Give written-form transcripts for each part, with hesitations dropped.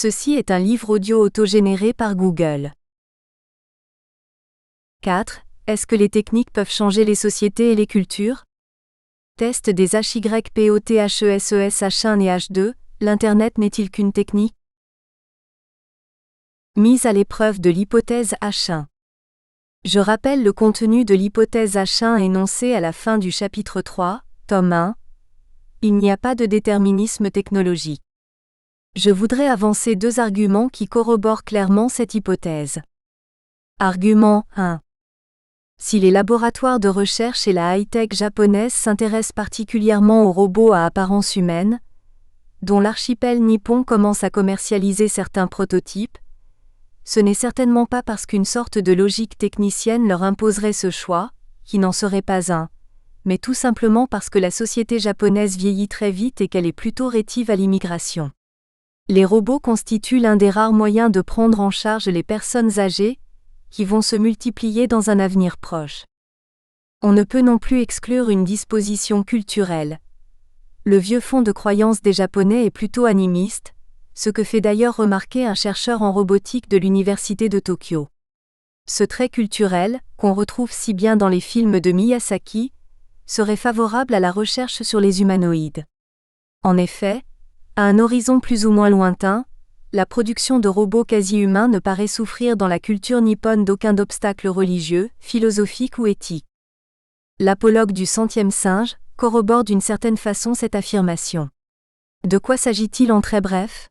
Ceci est un livre audio autogénéré par Google. 4. Est-ce que les techniques peuvent changer les sociétés et les cultures? Test des HYPOTHESES-H1 et H2, l'Internet n'est-il qu'une technique? Mise à l'épreuve de l'hypothèse H1. Je rappelle le contenu de l'hypothèse H1 énoncée à la fin du chapitre 3, tome 1. Il n'y a pas de déterminisme technologique. Je voudrais avancer deux arguments qui corroborent clairement cette hypothèse. Argument 1. Si les laboratoires de recherche et la high-tech japonaise s'intéressent particulièrement aux robots à apparence humaine, dont l'archipel nippon commence à commercialiser certains prototypes, ce n'est certainement pas parce qu'une sorte de logique technicienne leur imposerait ce choix, qui n'en serait pas un, mais tout simplement parce que la société japonaise vieillit très vite et qu'elle est plutôt rétive à l'immigration. Les robots constituent l'un des rares moyens de prendre en charge les personnes âgées, qui vont se multiplier dans un avenir proche. On ne peut non plus exclure une disposition culturelle. Le vieux fond de croyance des Japonais est plutôt animiste, ce que fait d'ailleurs remarquer un chercheur en robotique de l'université de Tokyo. Ce trait culturel, qu'on retrouve si bien dans les films de Miyazaki, serait favorable à la recherche sur les humanoïdes. En effet, à un horizon plus ou moins lointain, la production de robots quasi-humains ne paraît souffrir dans la culture nippone d'aucun obstacle religieux, philosophique ou éthique. L'apologue du centième singe corrobore d'une certaine façon cette affirmation. De quoi s'agit-il en très bref?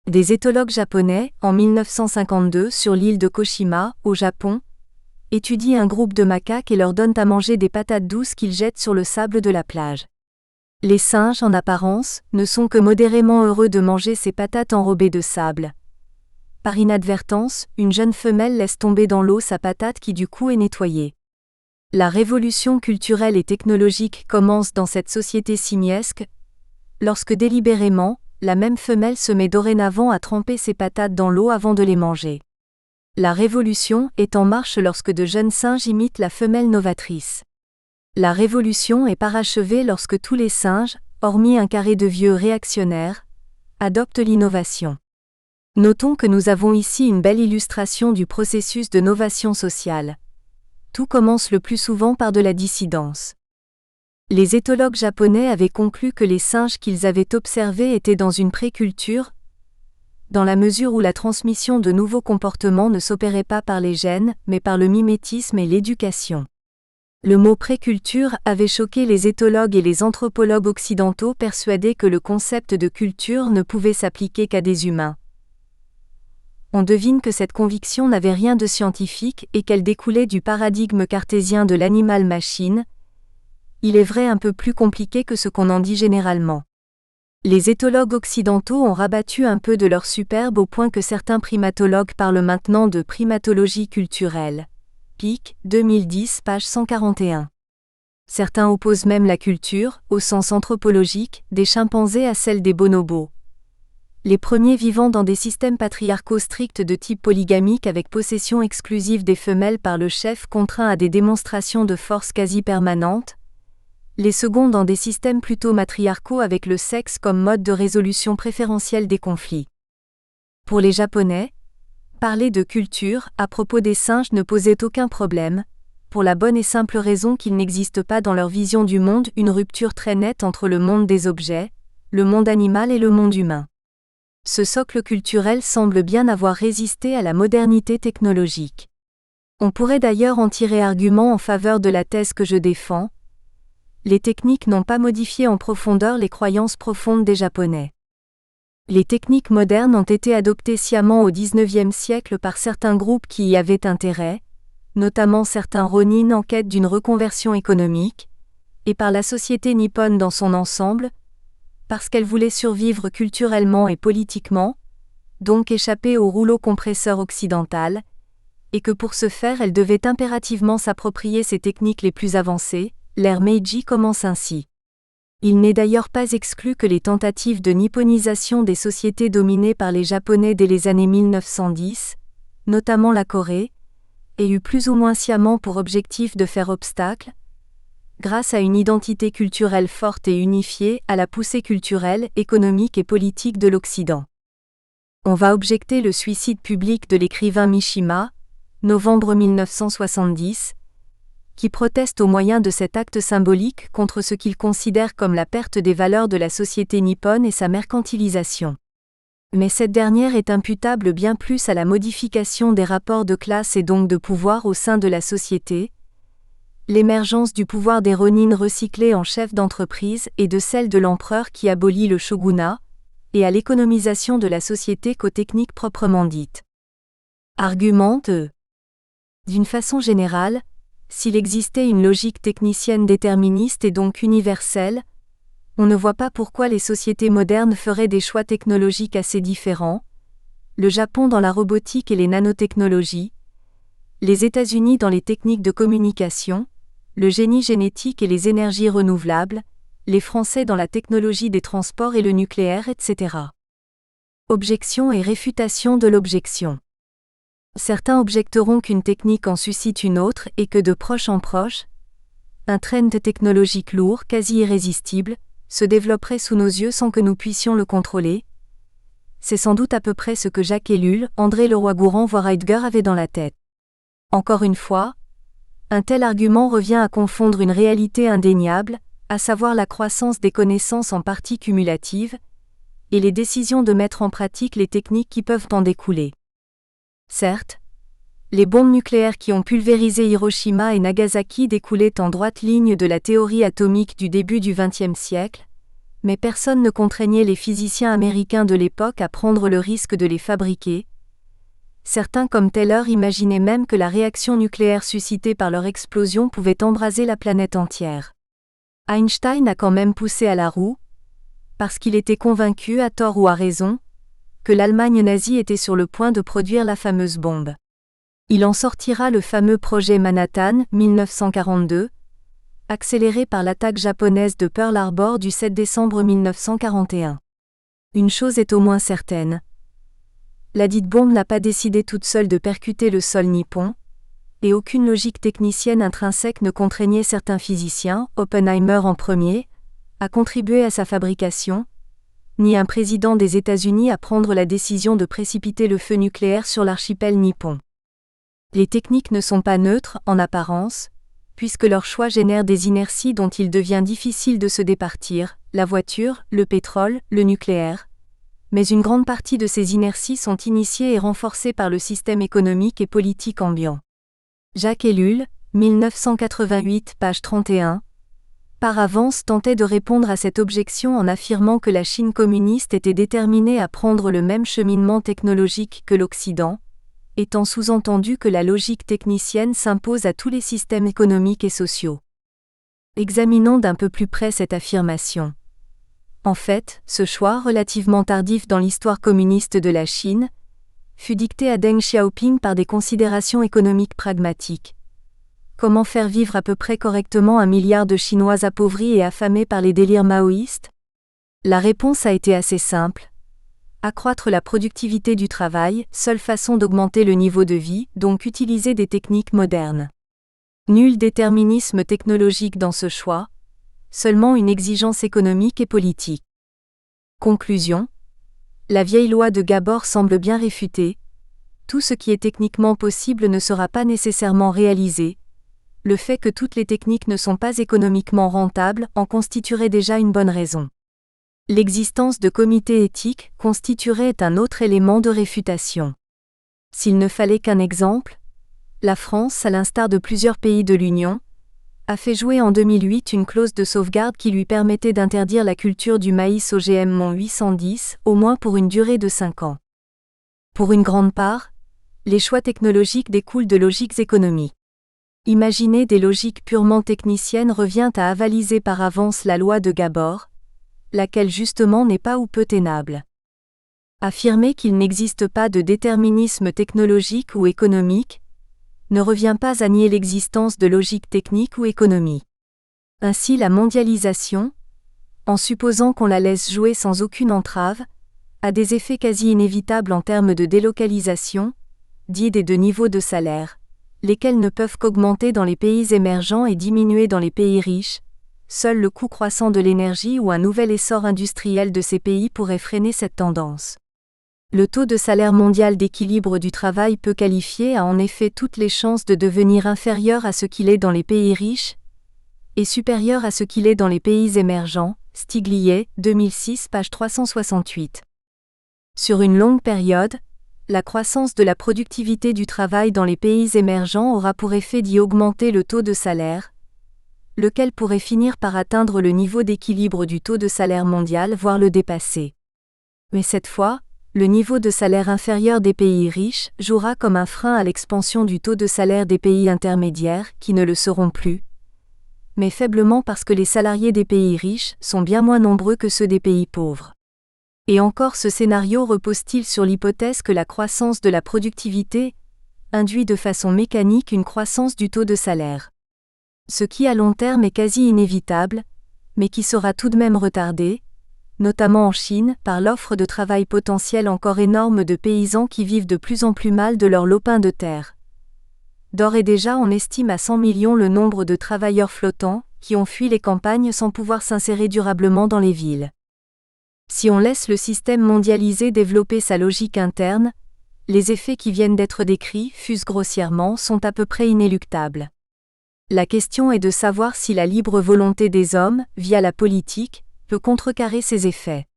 Des éthologues japonais, en 1952 sur l'île de Koshima, au Japon, étudient un groupe de macaques et leur donnent à manger des patates douces qu'ils jettent sur le sable de la plage. Les singes, en apparence, ne sont que modérément heureux de manger ces patates enrobées de sable. Par inadvertance, une jeune femelle laisse tomber dans l'eau sa patate qui du coup est nettoyée. La révolution culturelle et technologique commence dans cette société simiesque, lorsque délibérément, la même femelle se met dorénavant à tremper ses patates dans l'eau avant de les manger. La révolution est en marche lorsque de jeunes singes imitent la femelle novatrice. La révolution est parachevée lorsque tous les singes, hormis un carré de vieux réactionnaires, adoptent l'innovation. Notons que nous avons ici une belle illustration du processus de novation sociale. Tout commence le plus souvent par de la dissidence. Les éthologues japonais avaient conclu que les singes qu'ils avaient observés étaient dans une préculture, dans la mesure où la transmission de nouveaux comportements ne s'opérait pas par les gènes, mais par le mimétisme et l'éducation. Le mot préculture avait choqué les éthologues et les anthropologues occidentaux persuadés que le concept de culture ne pouvait s'appliquer qu'à des humains. On devine que cette conviction n'avait rien de scientifique et qu'elle découlait du paradigme cartésien de l'animal-machine. Il est vrai un peu plus compliqué que ce qu'on en dit généralement. Les éthologues occidentaux ont rabattu un peu de leur superbe au point que certains primatologues parlent maintenant de primatologie culturelle. PIC, 2010, page 141. Certains opposent même la culture, au sens anthropologique, des chimpanzés à celle des bonobos. Les premiers vivant dans des systèmes patriarcaux stricts de type polygamique avec possession exclusive des femelles par le chef contraint à des démonstrations de force quasi permanentes, les seconds dans des systèmes plutôt matriarcaux avec le sexe comme mode de résolution préférentielle des conflits. Pour les Japonais, parler de culture à propos des singes ne posait aucun problème, pour la bonne et simple raison qu'il n'existe pas dans leur vision du monde une rupture très nette entre le monde des objets, le monde animal et le monde humain. Ce socle culturel semble bien avoir résisté à la modernité technologique. On pourrait d'ailleurs en tirer argument en faveur de la thèse que je défends. Les techniques n'ont pas modifié en profondeur les croyances profondes des Japonais. Les techniques modernes ont été adoptées sciemment au XIXe siècle par certains groupes qui y avaient intérêt, notamment certains ronin en quête d'une reconversion économique, et par la société nippone dans son ensemble, parce qu'elle voulait survivre culturellement et politiquement, donc échapper au rouleau compresseur occidental, et que pour ce faire elle devait impérativement s'approprier ses techniques les plus avancées. L'ère Meiji commence ainsi. Il n'est d'ailleurs pas exclu que les tentatives de nipponisation des sociétés dominées par les Japonais dès les années 1910, notamment la Corée, aient eu plus ou moins sciemment pour objectif de faire obstacle, grâce à une identité culturelle forte et unifiée, à la poussée culturelle, économique et politique de l'Occident. On va objecter le suicide public de l'écrivain Mishima, novembre 1970, qui proteste au moyen de cet acte symbolique contre ce qu'il considère comme la perte des valeurs de la société nippone et sa mercantilisation. Mais cette dernière est imputable bien plus à la modification des rapports de classe et donc de pouvoir au sein de la société, l'émergence du pouvoir des ronins recyclés en chefs d'entreprise et de celle de l'empereur qui abolit le shogunat, et à l'économisation de la société qu'aux techniques proprement dites. Argument 2. D'une façon générale, s'il existait une logique technicienne déterministe et donc universelle, on ne voit pas pourquoi les sociétés modernes feraient des choix technologiques assez différents, le Japon dans la robotique et les nanotechnologies, les États-Unis dans les techniques de communication, le génie génétique et les énergies renouvelables, les Français dans la technologie des transports et le nucléaire, etc. Objection et réfutation de l'objection. Certains objecteront qu'une technique en suscite une autre et que de proche en proche, un trend technologique lourd, quasi irrésistible, se développerait sous nos yeux sans que nous puissions le contrôler. C'est sans doute à peu près ce que Jacques Ellul, André Leroi-Gourhan voire Heidegger avaient dans la tête. Encore une fois, un tel argument revient à confondre une réalité indéniable, à savoir la croissance des connaissances en partie cumulatives, et les décisions de mettre en pratique les techniques qui peuvent en découler. Certes, les bombes nucléaires qui ont pulvérisé Hiroshima et Nagasaki découlaient en droite ligne de la théorie atomique du début du XXe siècle, mais personne ne contraignait les physiciens américains de l'époque à prendre le risque de les fabriquer. Certains comme Taylor imaginaient même que la réaction nucléaire suscitée par leur explosion pouvait embraser la planète entière. Einstein a quand même poussé à la roue, parce qu'il était convaincu, à tort ou à raison, que l'Allemagne nazie était sur le point de produire la fameuse bombe. Il en sortira le fameux projet Manhattan, 1942, accéléré par l'attaque japonaise de Pearl Harbor du 7 décembre 1941. Une chose est au moins certaine. Ladite bombe n'a pas décidé toute seule de percuter le sol nippon, et aucune logique technicienne intrinsèque ne contraignait certains physiciens, Oppenheimer en premier, à contribuer à sa fabrication, ni un président des États-Unis à prendre la décision de précipiter le feu nucléaire sur l'archipel nippon. Les techniques ne sont pas neutres, en apparence, puisque leur choix génère des inerties dont il devient difficile de se départir, la voiture, le pétrole, le nucléaire. Mais une grande partie de ces inerties sont initiées et renforcées par le système économique et politique ambiant. Jacques Ellul, 1988, page 31, par avance tentait de répondre à cette objection en affirmant que la Chine communiste était déterminée à prendre le même cheminement technologique que l'Occident, étant sous-entendu que la logique technicienne s'impose à tous les systèmes économiques et sociaux. Examinons d'un peu plus près cette affirmation. En fait, ce choix, relativement tardif dans l'histoire communiste de la Chine, fut dicté à Deng Xiaoping par des considérations économiques pragmatiques. Comment faire vivre à peu près correctement 1 milliard de Chinois appauvris et affamés par les délires maoïstes ? La réponse a été assez simple. Accroître la productivité du travail, seule façon d'augmenter le niveau de vie, donc utiliser des techniques modernes. Nul déterminisme technologique dans ce choix, seulement une exigence économique et politique. Conclusion. La vieille loi de Gabor semble bien réfutée. Tout ce qui est techniquement possible ne sera pas nécessairement réalisé. Le fait que toutes les techniques ne sont pas économiquement rentables en constituerait déjà une bonne raison. L'existence de comités éthiques constituerait un autre élément de réfutation. S'il ne fallait qu'un exemple, la France, à l'instar de plusieurs pays de l'Union, a fait jouer en 2008 une clause de sauvegarde qui lui permettait d'interdire la culture du maïs OGM Mon 810, au moins pour une durée de 5 ans. Pour une grande part, les choix technologiques découlent de logiques économiques. Imaginer des logiques purement techniciennes revient à avaliser par avance la loi de Gabor, laquelle justement n'est pas ou peu tenable. Affirmer qu'il n'existe pas de déterminisme technologique ou économique ne revient pas à nier l'existence de logique technique ou économique. Ainsi la mondialisation, en supposant qu'on la laisse jouer sans aucune entrave, a des effets quasi inévitables en termes de délocalisation, d'aides et de niveau de salaire, lesquels ne peuvent qu'augmenter dans les pays émergents et diminuer dans les pays riches. Seul le coût croissant de l'énergie ou un nouvel essor industriel de ces pays pourrait freiner cette tendance. Le taux de salaire mondial d'équilibre du travail peu qualifié a en effet toutes les chances de devenir inférieur à ce qu'il est dans les pays riches et supérieur à ce qu'il est dans les pays émergents. Stiglitz, 2006, page 368. Sur une longue période, la croissance de la productivité du travail dans les pays émergents aura pour effet d'y augmenter le taux de salaire, lequel pourrait finir par atteindre le niveau d'équilibre du taux de salaire mondial, voire le dépasser. Mais cette fois, le niveau de salaire inférieur des pays riches jouera comme un frein à l'expansion du taux de salaire des pays intermédiaires, qui ne le seront plus, mais faiblement parce que les salariés des pays riches sont bien moins nombreux que ceux des pays pauvres. Et encore, ce scénario repose-t-il sur l'hypothèse que la croissance de la productivité induit de façon mécanique une croissance du taux de salaire. Ce qui à long terme est quasi inévitable, mais qui sera tout de même retardé, notamment en Chine, par l'offre de travail potentielle encore énorme de paysans qui vivent de plus en plus mal de leur lopin de terre. D'ores et déjà, on estime à 100 millions le nombre de travailleurs flottants qui ont fui les campagnes sans pouvoir s'insérer durablement dans les villes. Si on laisse le système mondialisé développer sa logique interne, les effets qui viennent d'être décrits, fût-ce grossièrement, sont à peu près inéluctables. La question est de savoir si la libre volonté des hommes, via la politique, peut contrecarrer ces effets.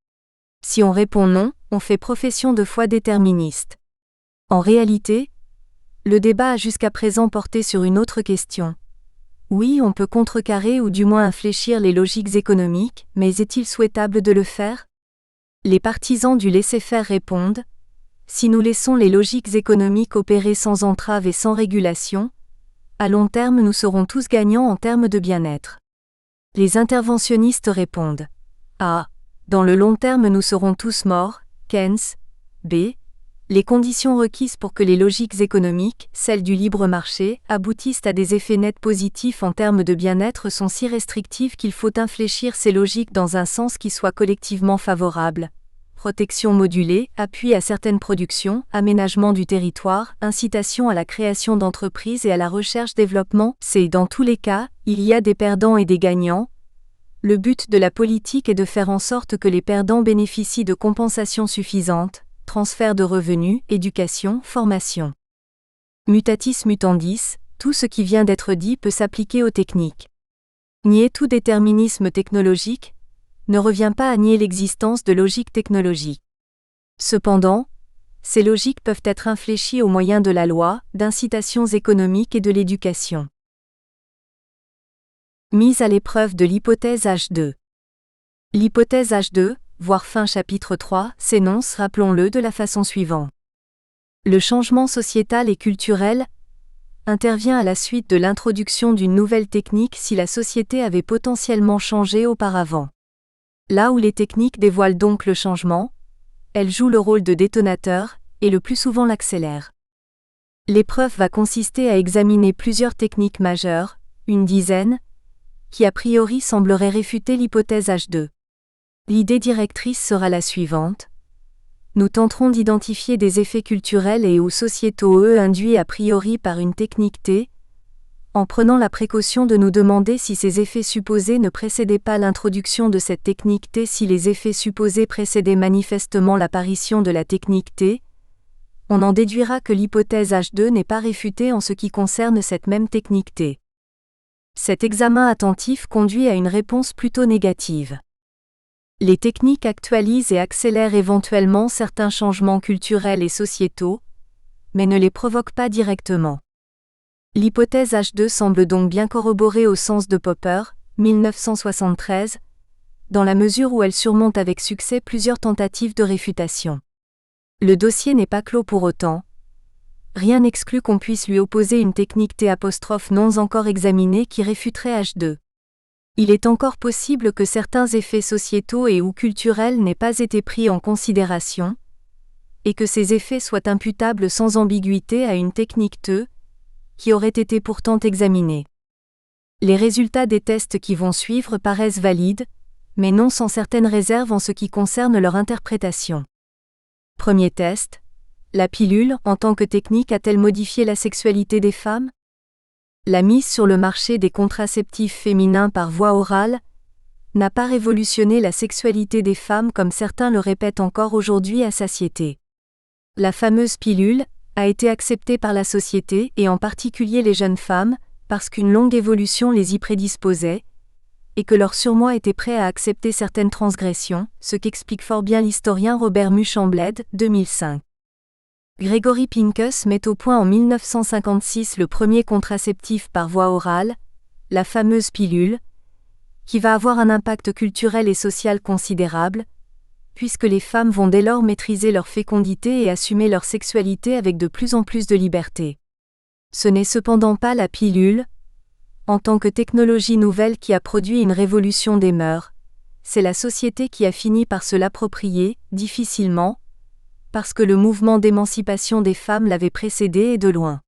Si on répond non, on fait profession de foi déterministe. En réalité, le débat a jusqu'à présent porté sur une autre question. Oui, on peut contrecarrer ou du moins infléchir les logiques économiques, mais est-il souhaitable de le faire ? Les partisans du laisser-faire répondent : si nous laissons les logiques économiques opérer sans entrave et sans régulation, à long terme nous serons tous gagnants en termes de bien-être. Les interventionnistes répondent : A. Dans le long terme nous serons tous morts. Keynes. B. Les conditions requises pour que les logiques économiques, celles du libre marché, aboutissent à des effets nets positifs en termes de bien-être sont si restrictives qu'il faut infléchir ces logiques dans un sens qui soit collectivement favorable. Protection modulée, appui à certaines productions, aménagement du territoire, incitation à la création d'entreprises et à la recherche-développement. C'est dans tous les cas, il y a des perdants et des gagnants. Le but de la politique est de faire en sorte que les perdants bénéficient de compensations suffisantes. Transfert de revenus, éducation, formation. Mutatis mutandis, tout ce qui vient d'être dit peut s'appliquer aux techniques. Nier tout déterminisme technologique ne revient pas à nier l'existence de logiques technologiques. Cependant, ces logiques peuvent être infléchies au moyen de la loi, d'incitations économiques et de l'éducation. Mise à l'épreuve de l'hypothèse H2. L'hypothèse H2, voire fin chapitre 3, s'énonce, rappelons-le, de la façon suivante. Le changement sociétal et culturel intervient à la suite de l'introduction d'une nouvelle technique si la société avait potentiellement changé auparavant. Là où les techniques dévoilent donc le changement, elles jouent le rôle de détonateur, et le plus souvent l'accélèrent. L'épreuve va consister à examiner plusieurs techniques majeures, une dizaine, qui a priori sembleraient réfuter l'hypothèse H2. L'idée directrice sera la suivante. Nous tenterons d'identifier des effets culturels et ou sociétaux induits a priori par une technique T, en prenant la précaution de nous demander si ces effets supposés ne précédaient pas l'introduction de cette technique T. Si les effets supposés précédaient manifestement l'apparition de la technique T, on en déduira que l'hypothèse H2 n'est pas réfutée en ce qui concerne cette même technique T. Cet examen attentif conduit à une réponse plutôt négative. Les techniques actualisent et accélèrent éventuellement certains changements culturels et sociétaux, mais ne les provoquent pas directement. L'hypothèse H2 semble donc bien corroborée au sens de Popper, 1973, dans la mesure où elle surmonte avec succès plusieurs tentatives de réfutation. Le dossier n'est pas clos pour autant. Rien n'exclut qu'on puisse lui opposer une technique T' non encore examinée qui réfuterait H2. Il est encore possible que certains effets sociétaux et ou culturels n'aient pas été pris en considération, et que ces effets soient imputables sans ambiguïté à une technique T, qui aurait été pourtant examinée. Les résultats des tests qui vont suivre paraissent valides, mais non sans certaines réserves en ce qui concerne leur interprétation. Premier test. La pilule, en tant que technique, a-t-elle modifié la sexualité des femmes ? La mise sur le marché des contraceptifs féminins par voie orale n'a pas révolutionné la sexualité des femmes comme certains le répètent encore aujourd'hui à satiété. La fameuse pilule a été acceptée par la société et en particulier les jeunes femmes, parce qu'une longue évolution les y prédisposait, et que leur surmoi était prêt à accepter certaines transgressions, ce qu'explique fort bien l'historien Robert Muchambled, 2005. Gregory Pincus met au point en 1956 le premier contraceptif par voie orale, la fameuse pilule, qui va avoir un impact culturel et social considérable, puisque les femmes vont dès lors maîtriser leur fécondité et assumer leur sexualité avec de plus en plus de liberté. Ce n'est cependant pas la pilule, en tant que technologie nouvelle qui a produit une révolution des mœurs, c'est la société qui a fini par se l'approprier, difficilement, parce que le mouvement d'émancipation des femmes l'avait précédé et de loin.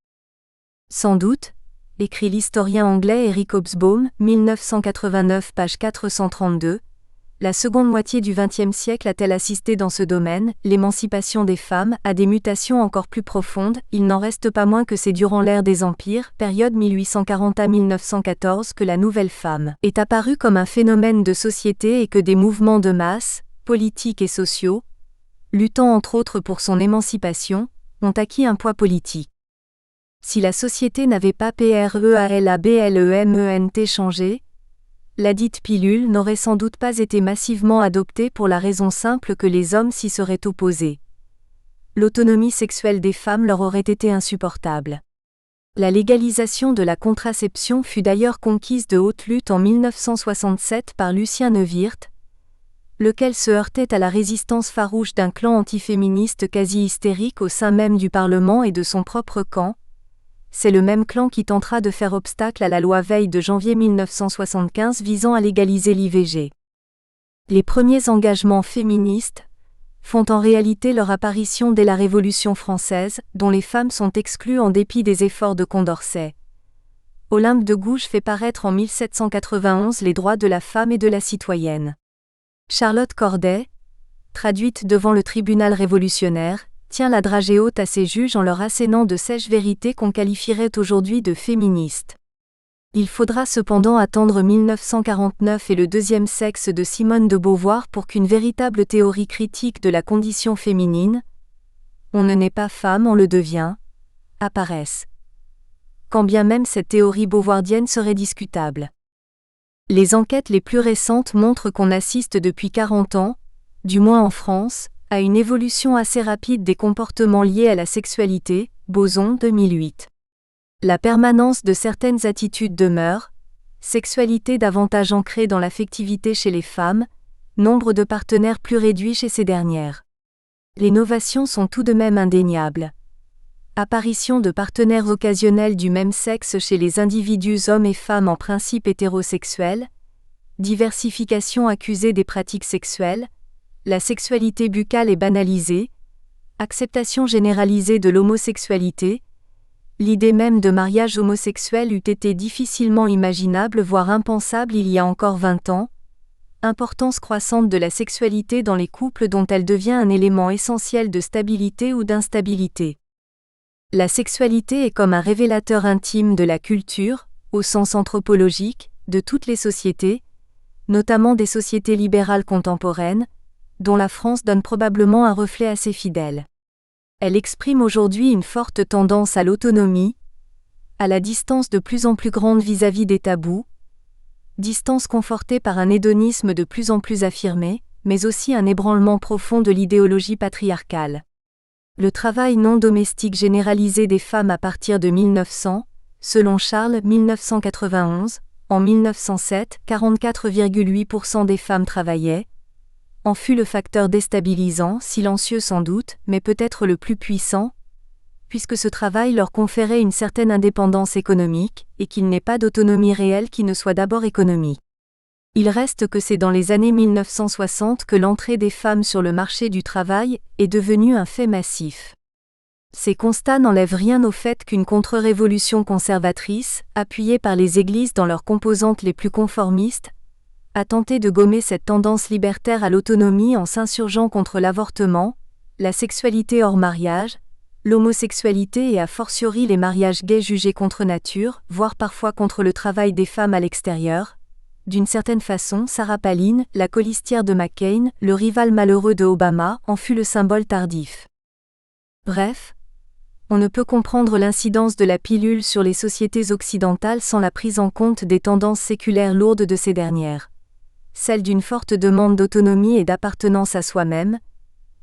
Sans doute, écrit l'historien anglais Eric Hobsbawm, 1989 page 432, la seconde moitié du XXe siècle a-t-elle assisté dans ce domaine, l'émancipation des femmes, à des mutations encore plus profondes. Il n'en reste pas moins que c'est durant l'ère des empires, période 1840 à 1914, que la nouvelle femme est apparue comme un phénomène de société et que des mouvements de masse, politiques et sociaux, luttant entre autres pour son émancipation, ont acquis un poids politique. Si la société n'avait pas PREALABLEMENT changé, la dite pilule n'aurait sans doute pas été massivement adoptée pour la raison simple que les hommes s'y seraient opposés. L'autonomie sexuelle des femmes leur aurait été insupportable. La légalisation de la contraception fut d'ailleurs conquise de haute lutte en 1967 par Lucien Neuwirth, lequel se heurtait à la résistance farouche d'un clan antiféministe quasi hystérique au sein même du Parlement et de son propre camp. C'est le même clan qui tentera de faire obstacle à la loi Veil de janvier 1975 visant à légaliser l'IVG. Les premiers engagements féministes font en réalité leur apparition dès la Révolution française, dont les femmes sont exclues en dépit des efforts de Condorcet. Olympe de Gouges fait paraître en 1791 les droits de la femme et de la citoyenne. Charlotte Corday, traduite devant le tribunal révolutionnaire, tient la dragée haute à ses juges en leur assénant de sèches vérités qu'on qualifierait aujourd'hui de féministes. Il faudra cependant attendre 1949 et le deuxième sexe de Simone de Beauvoir pour qu'une véritable théorie critique de la condition féminine, on ne naît pas femme, on le devient, apparaisse. Quand bien même cette théorie beauvoirdienne serait discutable. Les enquêtes les plus récentes montrent qu'on assiste depuis 40 ans, du moins en France, à une évolution assez rapide des comportements liés à la sexualité, Boson 2008. La permanence de certaines attitudes demeure, sexualité davantage ancrée dans l'affectivité chez les femmes, nombre de partenaires plus réduit chez ces dernières. Les novations sont tout de même indéniables. Apparition de partenaires occasionnels du même sexe chez les individus hommes et femmes en principe hétérosexuels, diversification accusée des pratiques sexuelles, la sexualité buccale est banalisée, acceptation généralisée de l'homosexualité, l'idée même de mariage homosexuel eût été difficilement imaginable voire impensable il y a encore 20 ans, importance croissante de la sexualité dans les couples dont elle devient un élément essentiel de stabilité ou d'instabilité. La sexualité est comme un révélateur intime de la culture, au sens anthropologique, de toutes les sociétés, notamment des sociétés libérales contemporaines, dont la France donne probablement un reflet assez fidèle. Elle exprime aujourd'hui une forte tendance à l'autonomie, à la distance de plus en plus grande vis-à-vis des tabous, distance confortée par un hédonisme de plus en plus affirmé, mais aussi un ébranlement profond de l'idéologie patriarcale. Le travail non domestique généralisé des femmes à partir de 1900, selon Charles 1991, en 1907, 44,8% des femmes travaillaient, en fut le facteur déstabilisant, silencieux sans doute, mais peut-être le plus puissant, puisque ce travail leur conférait une certaine indépendance économique, et qu'il n'est pas d'autonomie réelle qui ne soit d'abord économique. Il reste que c'est dans les années 1960 que l'entrée des femmes sur le marché du travail est devenue un fait massif. Ces constats n'enlèvent rien au fait qu'une contre-révolution conservatrice, appuyée par les églises dans leurs composantes les plus conformistes, a tenté de gommer cette tendance libertaire à l'autonomie en s'insurgeant contre l'avortement, la sexualité hors mariage, l'homosexualité et a fortiori les mariages gays jugés contre nature, voire parfois contre le travail des femmes à l'extérieur. D'une certaine façon, Sarah Palin, la colistière de McCain, le rival malheureux de Obama, en fut le symbole tardif. Bref, on ne peut comprendre l'incidence de la pilule sur les sociétés occidentales sans la prise en compte des tendances séculaires lourdes de ces dernières. Celle d'une forte demande d'autonomie et d'appartenance à soi-même,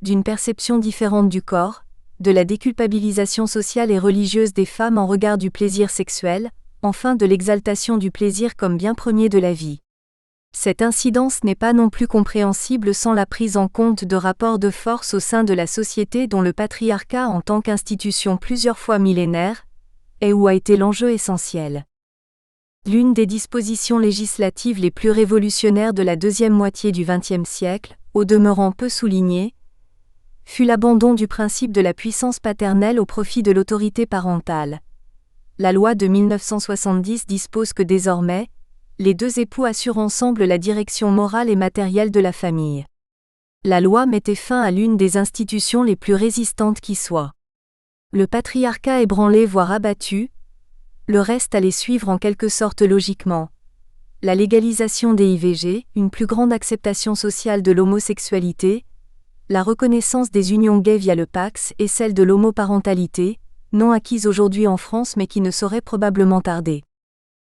d'une perception différente du corps, de la déculpabilisation sociale et religieuse des femmes en regard du plaisir sexuel, enfin de l'exaltation du plaisir comme bien premier de la vie. Cette incidence n'est pas non plus compréhensible sans la prise en compte de rapports de force au sein de la société dont le patriarcat en tant qu'institution plusieurs fois millénaire est ou a été l'enjeu essentiel. L'une des dispositions législatives les plus révolutionnaires de la deuxième moitié du XXe siècle, au demeurant peu soulignée, fut l'abandon du principe de la puissance paternelle au profit de l'autorité parentale. La loi de 1970 dispose que désormais, les deux époux assurent ensemble la direction morale et matérielle de la famille. La loi mettait fin à l'une des institutions les plus résistantes qui soit. Le patriarcat ébranlé voire abattu, le reste allait suivre en quelque sorte logiquement. La légalisation des IVG, une plus grande acceptation sociale de l'homosexualité, la reconnaissance des unions gays via le PACS et celle de l'homoparentalité, non acquise aujourd'hui en France mais qui ne saurait probablement tarder.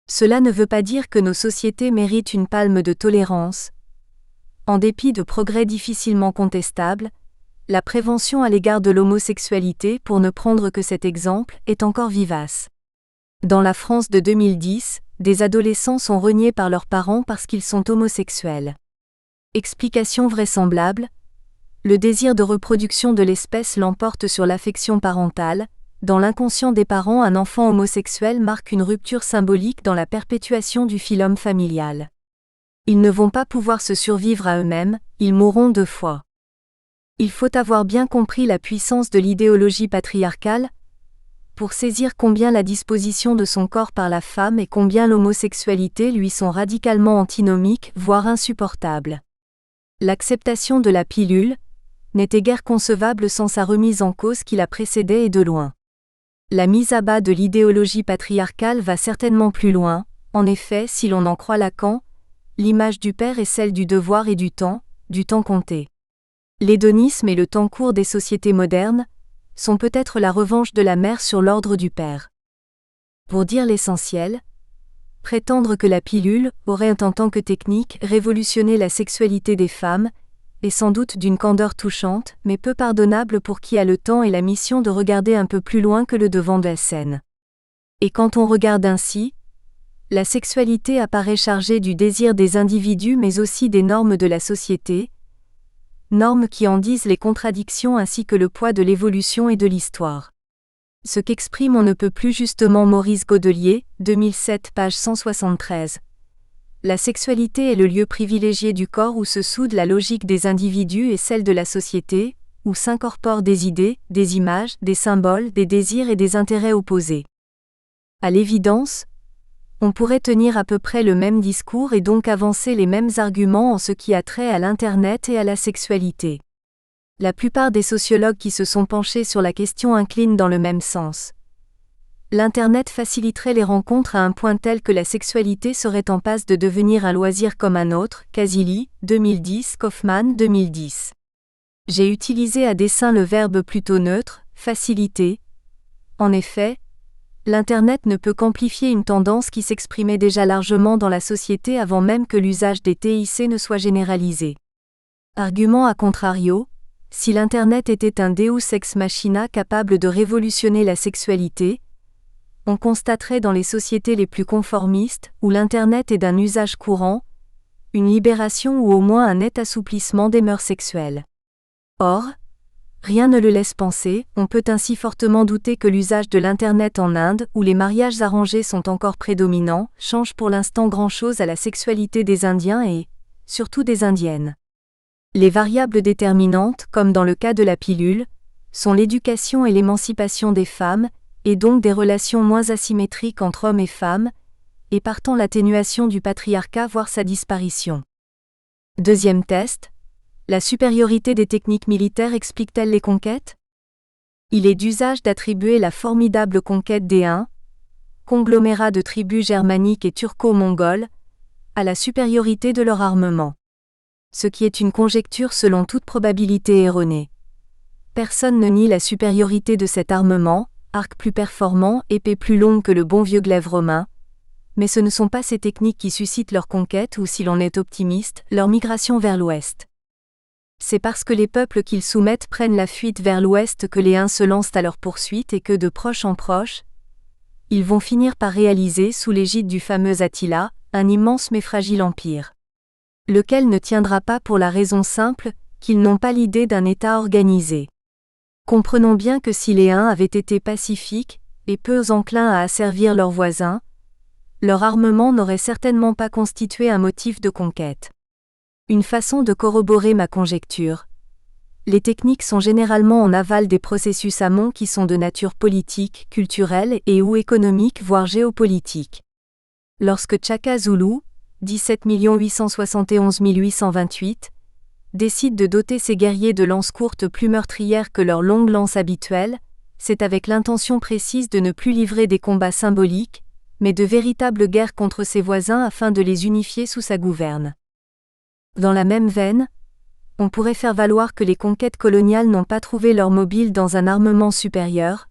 Cela ne veut pas dire que nos sociétés méritent une palme de tolérance. En dépit de progrès difficilement contestables, la prévention à l'égard de l'homosexualité, pour ne prendre que cet exemple, est encore vivace. Dans la France de 2010, des adolescents sont reniés par leurs parents parce qu'ils sont homosexuels. Explication vraisemblable, le désir de reproduction de l'espèce l'emporte sur l'affection parentale. Dans l'inconscient des parents, un enfant homosexuel marque une rupture symbolique dans la perpétuation du phylum familial. Ils ne vont pas pouvoir se survivre à eux-mêmes, ils mourront deux fois. Il faut avoir bien compris la puissance de l'idéologie patriarcale pour saisir combien la disposition de son corps par la femme et combien l'homosexualité lui sont radicalement antinomiques, voire insupportables. L'acceptation de la pilule n'était guère concevable sans sa remise en cause qui la précédait et de loin. La mise à bas de l'idéologie patriarcale va certainement plus loin, en effet, si l'on en croit Lacan, l'image du père est celle du devoir et du temps compté. L'hédonisme et le temps court des sociétés modernes sont peut-être la revanche de la mère sur l'ordre du père. Pour dire l'essentiel, prétendre que la pilule aurait en tant que technique révolutionné la sexualité des femmes est sans doute d'une candeur touchante, mais peu pardonnable pour qui a le temps et la mission de regarder un peu plus loin que le devant de la scène. Et quand on regarde ainsi, la sexualité apparaît chargée du désir des individus mais aussi des normes de la société, normes qui en disent les contradictions ainsi que le poids de l'évolution et de l'histoire. Ce qu'exprime on ne peut plus justement Maurice Godelier, 2007 page 173. La sexualité est le lieu privilégié du corps où se soude la logique des individus et celle de la société, où s'incorporent des idées, des images, des symboles, des désirs et des intérêts opposés. À l'évidence, on pourrait tenir à peu près le même discours et donc avancer les mêmes arguments en ce qui a trait à l'Internet et à la sexualité. La plupart des sociologues qui se sont penchés sur la question inclinent dans le même sens. L'Internet faciliterait les rencontres à un point tel que la sexualité serait en passe de devenir un loisir comme un autre, Casilli, 2010, Kaufman, 2010. J'ai utilisé à dessein le verbe plutôt neutre, faciliter. En effet, l'Internet ne peut qu'amplifier une tendance qui s'exprimait déjà largement dans la société avant même que l'usage des TIC ne soit généralisé. Argument à contrario, si l'Internet était un Deus ex machina capable de révolutionner la sexualité, on constaterait dans les sociétés les plus conformistes, où l'Internet est d'un usage courant, une libération ou au moins un net assouplissement des mœurs sexuelles. Or, rien ne le laisse penser, on peut ainsi fortement douter que l'usage de l'Internet en Inde, où les mariages arrangés sont encore prédominants, change pour l'instant grand-chose à la sexualité des Indiens et, surtout des Indiennes. Les variables déterminantes, comme dans le cas de la pilule, sont l'éducation et l'émancipation des femmes, et donc des relations moins asymétriques entre hommes et femmes, et partant l'atténuation du patriarcat voire sa disparition. Deuxième test, la supériorité des techniques militaires explique-t-elle les conquêtes ? Il est d'usage d'attribuer la formidable conquête des Huns, conglomérat de tribus germaniques et turco-mongoles, à la supériorité de leur armement. Ce qui est une conjecture selon toute probabilité erronée. Personne ne nie la supériorité de cet armement, arc plus performant, épée plus longue que le bon vieux glaive romain, mais ce ne sont pas ces techniques qui suscitent leur conquête ou, si l'on est optimiste, leur migration vers l'Ouest. C'est parce que les peuples qu'ils soumettent prennent la fuite vers l'Ouest que les Huns se lancent à leur poursuite et que, de proche en proche, ils vont finir par réaliser, sous l'égide du fameux Attila, un immense mais fragile empire. Lequel ne tiendra pas pour la raison simple qu'ils n'ont pas l'idée d'un État organisé. Comprenons bien que si les Huns avaient été pacifiques, et peu enclins à asservir leurs voisins, leur armement n'aurait certainement pas constitué un motif de conquête. Une façon de corroborer ma conjecture. Les techniques sont généralement en aval des processus amont qui sont de nature politique, culturelle et ou économique voire géopolitique. Lorsque Chaka Zulu, 17 871 828, décide de doter ses guerriers de lances courtes plus meurtrières que leurs longues lances habituelles, c'est avec l'intention précise de ne plus livrer des combats symboliques, mais de véritables guerres contre ses voisins afin de les unifier sous sa gouverne. Dans la même veine, on pourrait faire valoir que les conquêtes coloniales n'ont pas trouvé leur mobile dans un armement supérieur,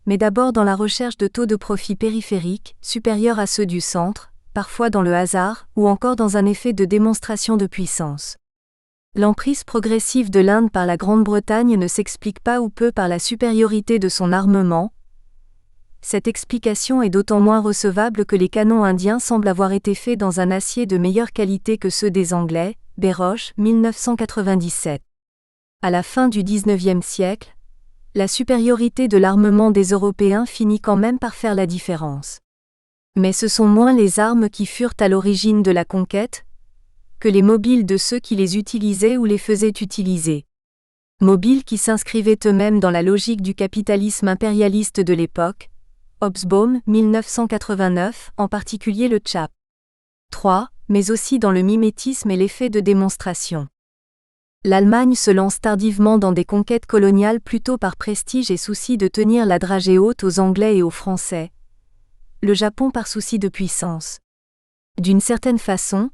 mais d'abord dans la recherche de taux de profit périphériques, supérieurs à ceux du centre, parfois dans le hasard, ou encore dans un effet de démonstration de puissance. L'emprise progressive de l'Inde par la Grande-Bretagne ne s'explique pas ou peu par la supériorité de son armement. Cette explication est d'autant moins recevable que les canons indiens semblent avoir été faits dans un acier de meilleure qualité que ceux des Anglais, Béroche, 1997. À la fin du XIXe siècle, la supériorité de l'armement des Européens finit quand même par faire la différence. Mais ce sont moins les armes qui furent à l'origine de la conquête que les mobiles de ceux qui les utilisaient ou les faisaient utiliser. Mobiles qui s'inscrivaient eux-mêmes dans la logique du capitalisme impérialiste de l'époque, Hobsbawm, 1989, en particulier le Chap. 3, mais aussi dans le mimétisme et l'effet de démonstration. L'Allemagne se lance tardivement dans des conquêtes coloniales plutôt par prestige et souci de tenir la dragée haute aux Anglais et aux Français. Le Japon par souci de puissance. D'une certaine façon,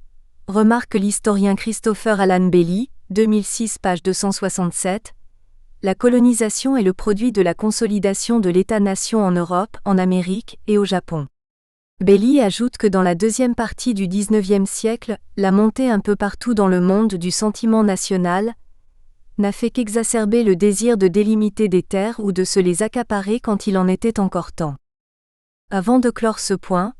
remarque l'historien Christopher Alan Bailey, 2006 page 267, la colonisation est le produit de la consolidation de l'État-nation en Europe, en Amérique et au Japon. Bailey ajoute que dans la deuxième partie du XIXe siècle, la montée un peu partout dans le monde du sentiment national n'a fait qu'exacerber le désir de délimiter des terres ou de se les accaparer quand il en était encore temps. Avant de clore ce point,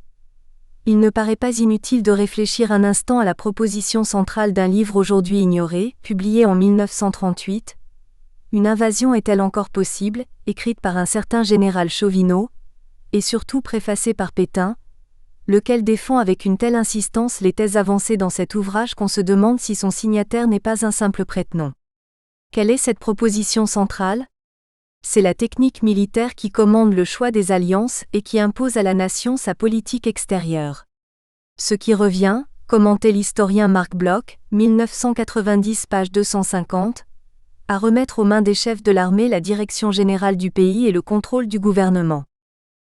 il ne paraît pas inutile de réfléchir un instant à la proposition centrale d'un livre aujourd'hui ignoré, publié en 1938. Une invasion est-elle encore possible, écrite par un certain général Chauvineau, et surtout préfacée par Pétain, lequel défend avec une telle insistance les thèses avancées dans cet ouvrage qu'on se demande si son signataire n'est pas un simple prête-nom. Quelle est cette proposition centrale ? C'est la technique militaire qui commande le choix des alliances et qui impose à la nation sa politique extérieure. Ce qui revient, commentait l'historien Marc Bloch, 1990 page 250, à remettre aux mains des chefs de l'armée la direction générale du pays et le contrôle du gouvernement.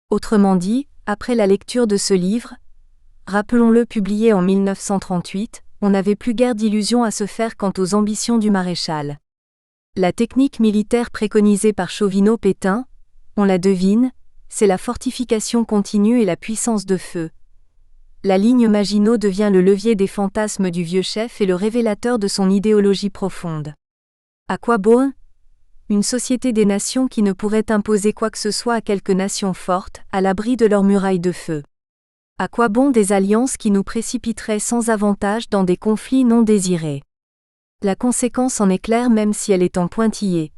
Autrement dit, après la lecture de ce livre, rappelons-le publié en 1938, on n'avait plus guère d'illusions à se faire quant aux ambitions du maréchal. La technique militaire préconisée par Chauvineau-Pétain, on la devine, c'est la fortification continue et la puissance de feu. La ligne Maginot devient le levier des fantasmes du vieux chef et le révélateur de son idéologie profonde. À quoi bon ? Une société des nations qui ne pourrait imposer quoi que ce soit à quelques nations fortes, à l'abri de leurs murailles de feu. À quoi bon des alliances qui nous précipiteraient sans avantage dans des conflits non désirés ? La conséquence en est claire même si elle est en pointillé.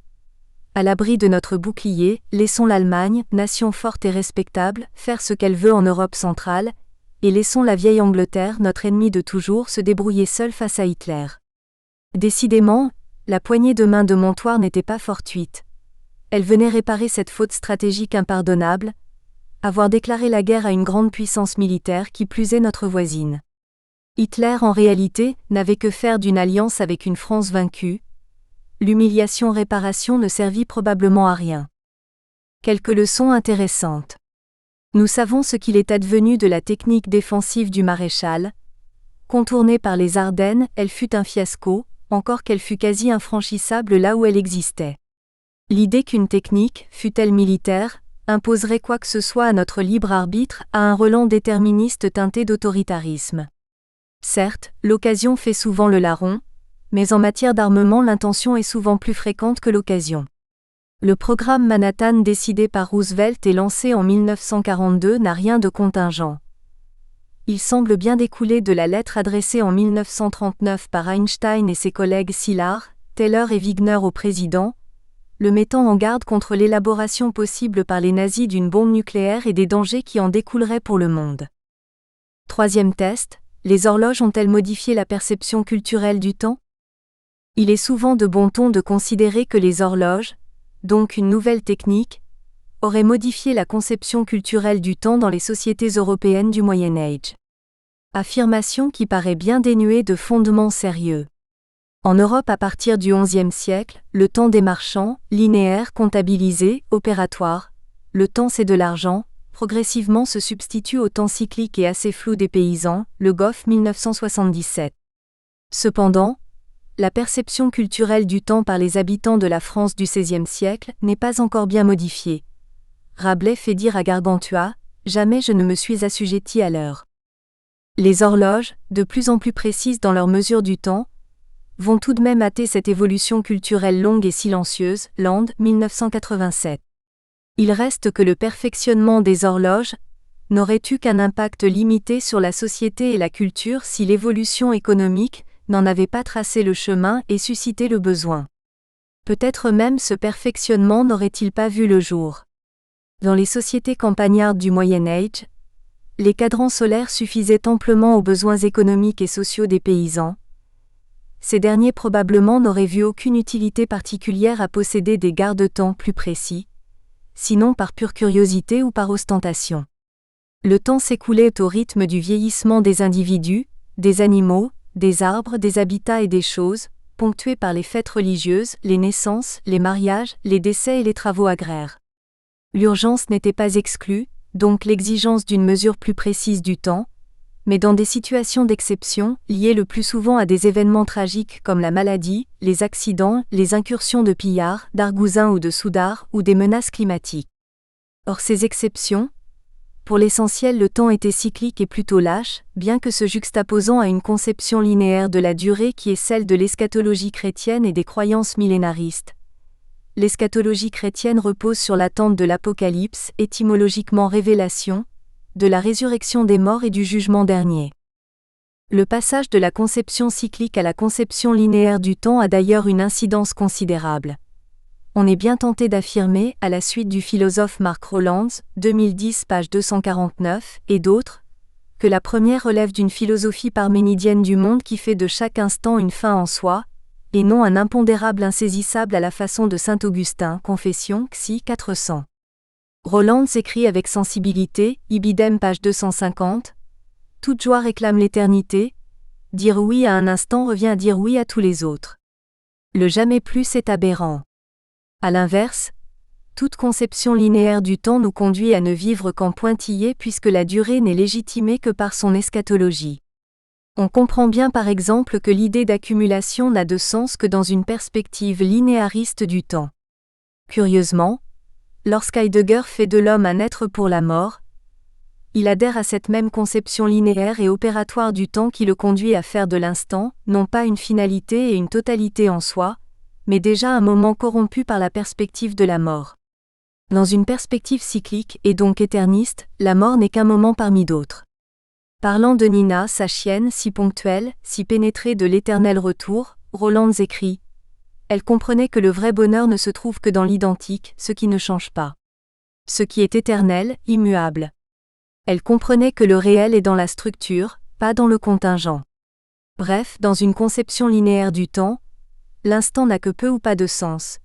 À l'abri de notre bouclier, laissons l'Allemagne, nation forte et respectable, faire ce qu'elle veut en Europe centrale, et laissons la vieille Angleterre, notre ennemi de toujours, se débrouiller seule face à Hitler. Décidément, la poignée de main de Montoire n'était pas fortuite. Elle venait réparer cette faute stratégique impardonnable, avoir déclaré la guerre à une grande puissance militaire qui plus est notre voisine. Hitler en réalité n'avait que faire d'une alliance avec une France vaincue. L'humiliation-réparation ne servit probablement à rien. Quelques leçons intéressantes. Nous savons ce qu'il est advenu de la technique défensive du maréchal. Contournée par les Ardennes, elle fut un fiasco, encore qu'elle fût quasi infranchissable là où elle existait. L'idée qu'une technique, fût-elle militaire, imposerait quoi que ce soit à notre libre arbitre a un relent déterministe teinté d'autoritarisme. Certes, l'occasion fait souvent le larron, mais en matière d'armement l'intention est souvent plus fréquente que l'occasion. Le programme Manhattan décidé par Roosevelt et lancé en 1942 n'a rien de contingent. Il semble bien découler de la lettre adressée en 1939 par Einstein et ses collègues Szilard, Taylor et Wigner au président, le mettant en garde contre l'élaboration possible par les nazis d'une bombe nucléaire et des dangers qui en découleraient pour le monde. Troisième test, les horloges ont-elles modifié la perception culturelle du temps ? Il est souvent de bon ton de considérer que les horloges, donc une nouvelle technique, auraient modifié la conception culturelle du temps dans les sociétés européennes du Moyen Âge. Affirmation qui paraît bien dénuée de fondements sérieux. En Europe à partir du XIe siècle, le temps des marchands, linéaire, comptabilisé, opératoire, le temps c'est de l'argent, progressivement se substitue au temps cyclique et assez flou des paysans, Le Goff 1977. Cependant, la perception culturelle du temps par les habitants de la France du XVIe siècle n'est pas encore bien modifiée. Rabelais fait dire à Gargantua « Jamais je ne me suis assujetti à l'heure ». Les horloges, de plus en plus précises dans leur mesure du temps, vont tout de même hâter cette évolution culturelle longue et silencieuse, Land, 1987. Il reste que le perfectionnement des horloges n'aurait eu qu'un impact limité sur la société et la culture si l'évolution économique n'en avait pas tracé le chemin et suscité le besoin. Peut-être même ce perfectionnement n'aurait-il pas vu le jour. Dans les sociétés campagnardes du Moyen Âge, les cadrans solaires suffisaient amplement aux besoins économiques et sociaux des paysans. Ces derniers probablement n'auraient vu aucune utilité particulière à posséder des garde-temps plus précis, sinon par pure curiosité ou par ostentation. Le temps s'écoulait au rythme du vieillissement des individus, des animaux, des arbres, des habitats et des choses, ponctué par les fêtes religieuses, les naissances, les mariages, les décès et les travaux agraires. L'urgence n'était pas exclue, donc l'exigence d'une mesure plus précise du temps, mais dans des situations d'exception, liées le plus souvent à des événements tragiques comme la maladie, les accidents, les incursions de pillards, d'argousins ou de soudards, ou des menaces climatiques. Or ces exceptions, pour l'essentiel le temps était cyclique et plutôt lâche, bien que se juxtaposant à une conception linéaire de la durée qui est celle de l'eschatologie chrétienne et des croyances millénaristes. L'eschatologie chrétienne repose sur l'attente de l'Apocalypse, étymologiquement révélation, de la résurrection des morts et du jugement dernier. Le passage de la conception cyclique à la conception linéaire du temps a d'ailleurs une incidence considérable. On est bien tenté d'affirmer, à la suite du philosophe Mark Rowlands, 2010 page 249, et d'autres, que la première relève d'une philosophie parménidienne du monde qui fait de chaque instant une fin en soi, et non un impondérable insaisissable à la façon de saint Augustin, Confession, Xi 400. Rowlands écrit avec sensibilité, Ibidem page 250, « Toute joie réclame l'éternité, dire oui à un instant revient à dire oui à tous les autres. Le jamais plus est aberrant. À l'inverse, toute conception linéaire du temps nous conduit à ne vivre qu'en pointillé puisque la durée n'est légitimée que par son eschatologie. On comprend bien par exemple que l'idée d'accumulation n'a de sens que dans une perspective linéariste du temps. Curieusement, lorsqu'Heidegger fait de l'homme un être pour la mort, il adhère à cette même conception linéaire et opératoire du temps qui le conduit à faire de l'instant, non pas une finalité et une totalité en soi, mais déjà un moment corrompu par la perspective de la mort. Dans une perspective cyclique et donc éterniste, la mort n'est qu'un moment parmi d'autres. Parlant de Nina, sa chienne, si ponctuelle, si pénétrée de l'éternel retour, Rowlands écrit « Elle comprenait que le vrai bonheur ne se trouve que dans l'identique, ce qui ne change pas. Ce qui est éternel, immuable. Elle comprenait que le réel est dans la structure, pas dans le contingent. Bref, dans une conception linéaire du temps, l'instant n'a que peu ou pas de sens.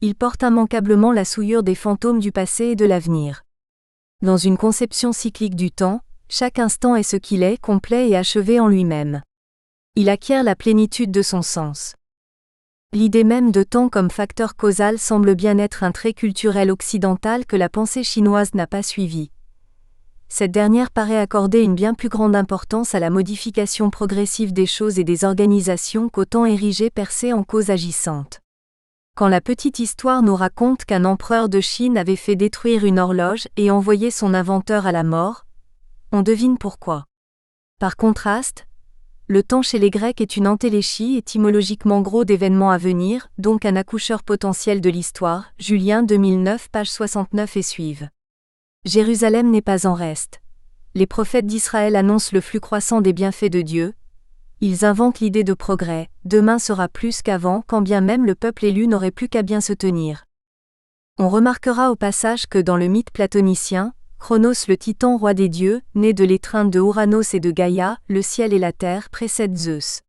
Il porte immanquablement la souillure des fantômes du passé et de l'avenir. Dans une conception cyclique du temps, chaque instant est ce qu'il est, complet et achevé en lui-même. Il acquiert la plénitude de son sens. L'idée même de temps comme facteur causal semble bien être un trait culturel occidental que la pensée chinoise n'a pas suivi. Cette dernière paraît accorder une bien plus grande importance à la modification progressive des choses et des organisations qu'au temps érigé percé en cause agissante. Quand la petite histoire nous raconte qu'un empereur de Chine avait fait détruire une horloge et envoyé son inventeur à la mort, on devine pourquoi. Par contraste, le temps chez les Grecs est une entéléchie, étymologiquement gros d'événements à venir, donc un accoucheur potentiel de l'histoire, Julien 2009 page 69 et suivre. Jérusalem n'est pas en reste. Les prophètes d'Israël annoncent le flux croissant des bienfaits de Dieu. Ils inventent l'idée de progrès, demain sera plus qu'avant, quand bien même le peuple élu n'aurait plus qu'à bien se tenir. On remarquera au passage que dans le mythe platonicien, Chronos le titan roi des dieux, né de l'étreinte de Ouranos et de Gaïa, le ciel et la terre, précède Zeus.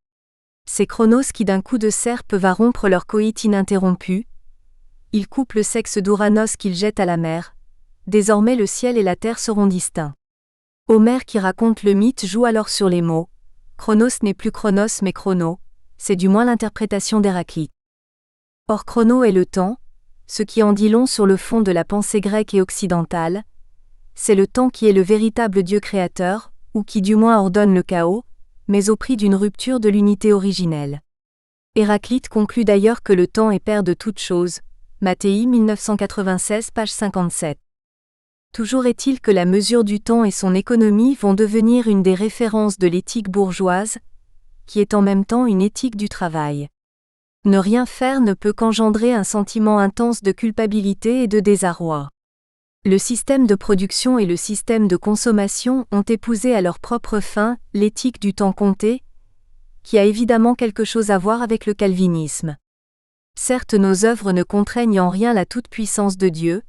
C'est Chronos qui d'un coup de serpe va rompre leur coït ininterrompu. Il coupe le sexe d'Ouranos qu'il jette à la mer. Désormais le ciel et la terre seront distincts. Homère qui raconte le mythe joue alors sur les mots. Chronos n'est plus Chronos mais Chrono, c'est du moins l'interprétation d'Héraclite. Or Chrono est le temps, ce qui en dit long sur le fond de la pensée grecque et occidentale. C'est le temps qui est le véritable Dieu créateur, ou qui du moins ordonne le chaos, mais au prix d'une rupture de l'unité originelle. Héraclite conclut d'ailleurs que le temps est père de toutes choses, Matthéi 1996 page 57. Toujours est-il que la mesure du temps et son économie vont devenir une des références de l'éthique bourgeoise, qui est en même temps une éthique du travail. Ne rien faire ne peut qu'engendrer un sentiment intense de culpabilité et de désarroi. Le système de production et le système de consommation ont épousé à leur propre fin l'éthique du temps compté, qui a évidemment quelque chose à voir avec le calvinisme. Certes, nos œuvres ne contraignent en rien la toute-puissance de Dieu,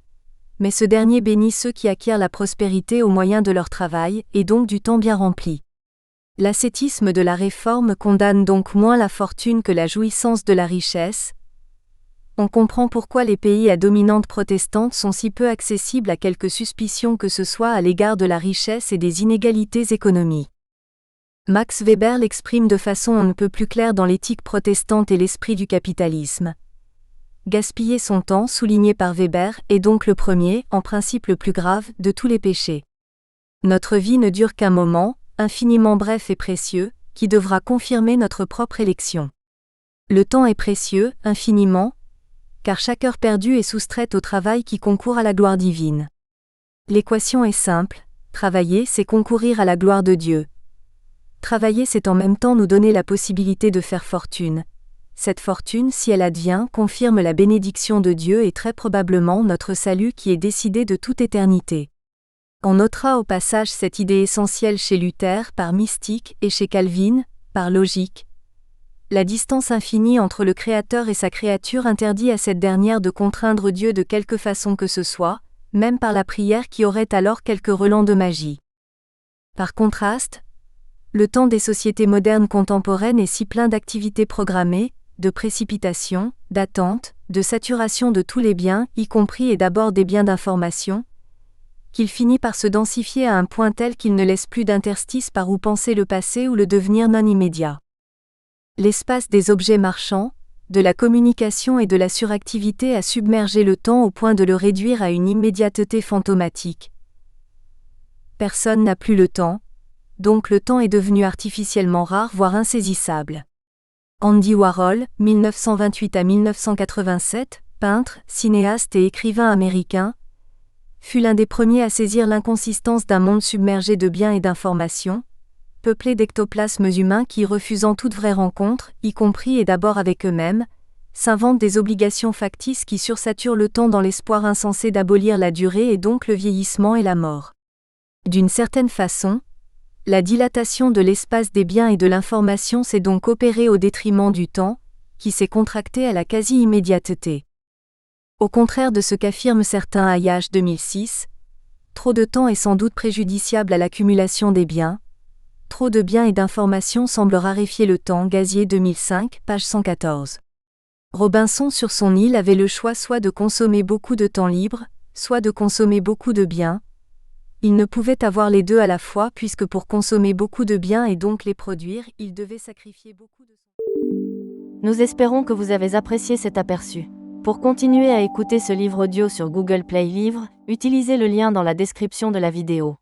mais ce dernier bénit ceux qui acquièrent la prospérité au moyen de leur travail, et donc du temps bien rempli. L'ascétisme de la Réforme condamne donc moins la fortune que la jouissance de la richesse. On comprend pourquoi les pays à dominante protestante sont si peu accessibles à quelque suspicion que ce soit à l'égard de la richesse et des inégalités économiques. Max Weber l'exprime de façon on ne peut plus claire dans l'éthique protestante et l'esprit du capitalisme. Gaspiller son temps, souligné par Weber, est donc le premier, en principe le plus grave, de tous les péchés. Notre vie ne dure qu'un moment, infiniment bref et précieux, qui devra confirmer notre propre élection. Le temps est précieux, infiniment, car chaque heure perdue est soustraite au travail qui concourt à la gloire divine. L'équation est simple, travailler c'est concourir à la gloire de Dieu. Travailler c'est en même temps nous donner la possibilité de faire fortune. Cette fortune, si elle advient, confirme la bénédiction de Dieu et très probablement notre salut qui est décidé de toute éternité. On notera au passage cette idée essentielle chez Luther par mystique et chez Calvin, par logique. La distance infinie entre le Créateur et sa créature interdit à cette dernière de contraindre Dieu de quelque façon que ce soit, même par la prière qui aurait alors quelques relents de magie. Par contraste, le temps des sociétés modernes contemporaines est si plein d'activités programmées, de précipitation, d'attente, de saturation de tous les biens, y compris et d'abord des biens d'information, qu'il finit par se densifier à un point tel qu'il ne laisse plus d'interstice par où penser le passé ou le devenir non immédiat. L'espace des objets marchands, de la communication et de la suractivité a submergé le temps au point de le réduire à une immédiateté fantomatique. Personne n'a plus le temps, donc le temps est devenu artificiellement rare voire insaisissable. Andy Warhol, 1928 à 1987, peintre, cinéaste et écrivain américain, fut l'un des premiers à saisir l'inconsistance d'un monde submergé de biens et d'informations, peuplé d'ectoplasmes humains qui, refusant toute vraie rencontre, y compris et d'abord avec eux-mêmes, s'inventent des obligations factices qui sursaturent le temps dans l'espoir insensé d'abolir la durée et donc le vieillissement et la mort. D'une certaine façon, la dilatation de l'espace des biens et de l'information s'est donc opérée au détriment du temps, qui s'est contracté à la quasi-immédiateté. Au contraire de ce qu'affirment certains Hayage 2006, trop de temps est sans doute préjudiciable à l'accumulation des biens. Trop de biens et d'informations semblent raréfier le temps. Gazier 2005, page 114. Robinson sur son île avait le choix soit de consommer beaucoup de temps libre, soit de consommer beaucoup de biens. Il ne pouvait avoir les deux à la fois puisque pour consommer beaucoup de biens et donc les produire, il devait sacrifier beaucoup de... Nous espérons que vous avez apprécié cet aperçu. Pour continuer à écouter ce livre audio sur Google Play Livres, utilisez le lien dans la description de la vidéo.